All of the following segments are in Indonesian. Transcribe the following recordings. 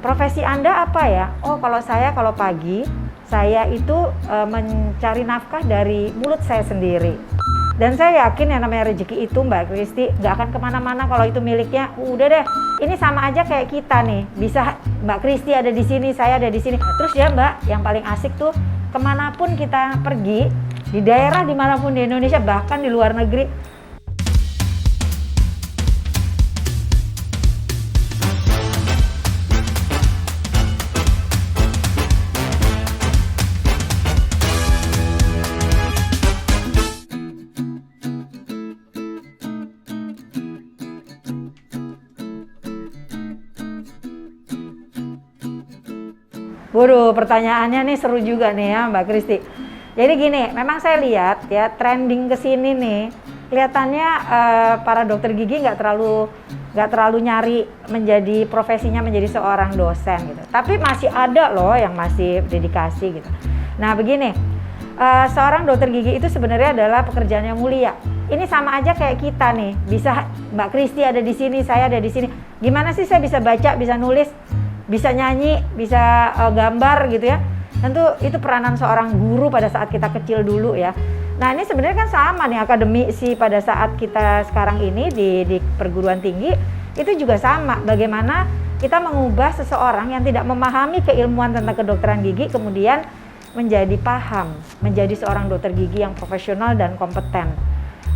Profesi Anda apa ya? Oh, kalau pagi, saya itu mencari nafkah dari mulut saya sendiri. Dan saya yakin yang namanya rezeki itu Mbak Kristi nggak akan kemana-mana kalau itu miliknya. Udah deh, ini sama aja kayak kita nih. Bisa Mbak Kristi ada di sini, saya ada di sini. Terus ya Mbak, yang paling asik tuh kemanapun kita pergi, di daerah dimanapun di Indonesia, bahkan di luar negeri, waduh, pertanyaannya nih seru juga nih ya Mbak Kristi. Jadi gini, memang saya lihat ya trending ke sini nih, kelihatannya para dokter gigi nggak terlalu nyari menjadi profesinya menjadi seorang dosen gitu. Tapi masih ada loh yang masih dedikasi gitu. Nah begini, seorang dokter gigi itu sebenarnya adalah pekerjaan yang mulia. Ini sama aja kayak kita nih, bisa Mbak Kristi ada di sini, saya ada di sini. Gimana sih saya bisa baca, bisa nulis, bisa nyanyi, bisa gambar gitu ya. Tentu itu peranan seorang guru pada saat kita kecil dulu ya. Nah ini sebenarnya kan sama nih akademisi pada saat kita sekarang ini di perguruan tinggi itu juga sama. Bagaimana kita mengubah seseorang yang tidak memahami keilmuan tentang kedokteran gigi kemudian menjadi paham, menjadi seorang dokter gigi yang profesional dan kompeten.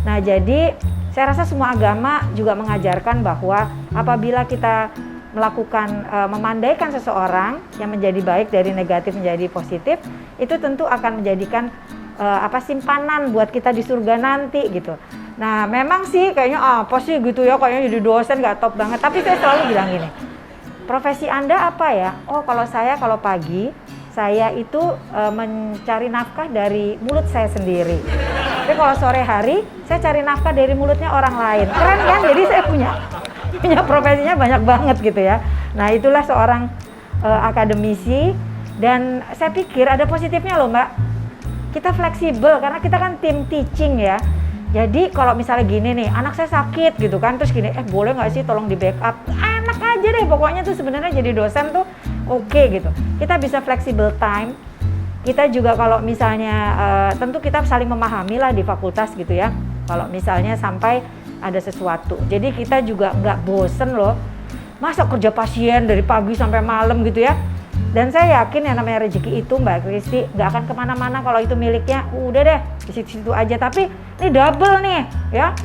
Nah jadi saya rasa semua agama juga mengajarkan bahwa apabila kita melakukan memandaikan seseorang yang menjadi baik dari negatif menjadi positif, itu tentu akan menjadikan simpanan buat kita di surga nanti gitu. Nah memang sih kayaknya apa sih gitu ya, kayaknya jadi dosen nggak top banget, tapi saya selalu bilang gini, profesi Anda apa ya? Oh kalau pagi saya itu mencari nafkah dari mulut saya sendiri. Tapi kalau sore hari saya cari nafkah dari mulutnya orang lain. Keren kan? Jadi saya punya profesinya banyak banget gitu ya. Nah itulah seorang akademisi, dan saya pikir ada positifnya loh Mbak. Kita fleksibel karena kita kan tim teaching ya. Jadi kalau misalnya gini nih, anak saya sakit gitu kan, terus gini, boleh nggak sih tolong di backup? Enak aja deh pokoknya tuh sebenarnya jadi dosen tuh oke gitu. Kita bisa flexible time. Kita juga kalau misalnya tentu kita saling memahami lah di fakultas gitu ya. Kalau misalnya sampai ada sesuatu, jadi kita juga nggak bosen loh, masa kerja pasien dari pagi sampai malam gitu ya. Dan saya yakin yang namanya rezeki itu Mbak Kristi nggak akan kemana-mana kalau itu miliknya. Udah deh di situ aja. Tapi ini double nih ya,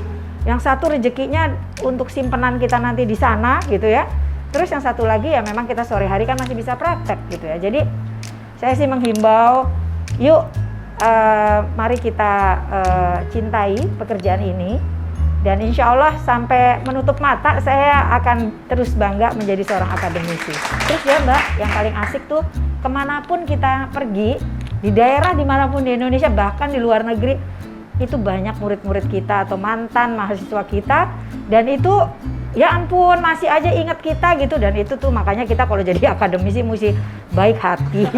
yang satu rezekinya untuk simpenan kita nanti di sana gitu ya, terus yang satu lagi ya memang kita sore hari kan masih bisa praktek gitu ya. Jadi saya sih menghimbau, yuk mari kita cintai pekerjaan ini. Dan insya Allah sampai menutup mata saya akan terus bangga menjadi seorang akademisi. Terus ya Mbak, yang paling asik tuh kemanapun kita pergi, di daerah dimanapun di Indonesia, bahkan di luar negeri, itu banyak murid-murid kita atau mantan mahasiswa kita. Dan itu ya ampun masih aja ingat kita gitu. Dan itu tuh makanya kita kalau jadi akademisi mesti baik hati.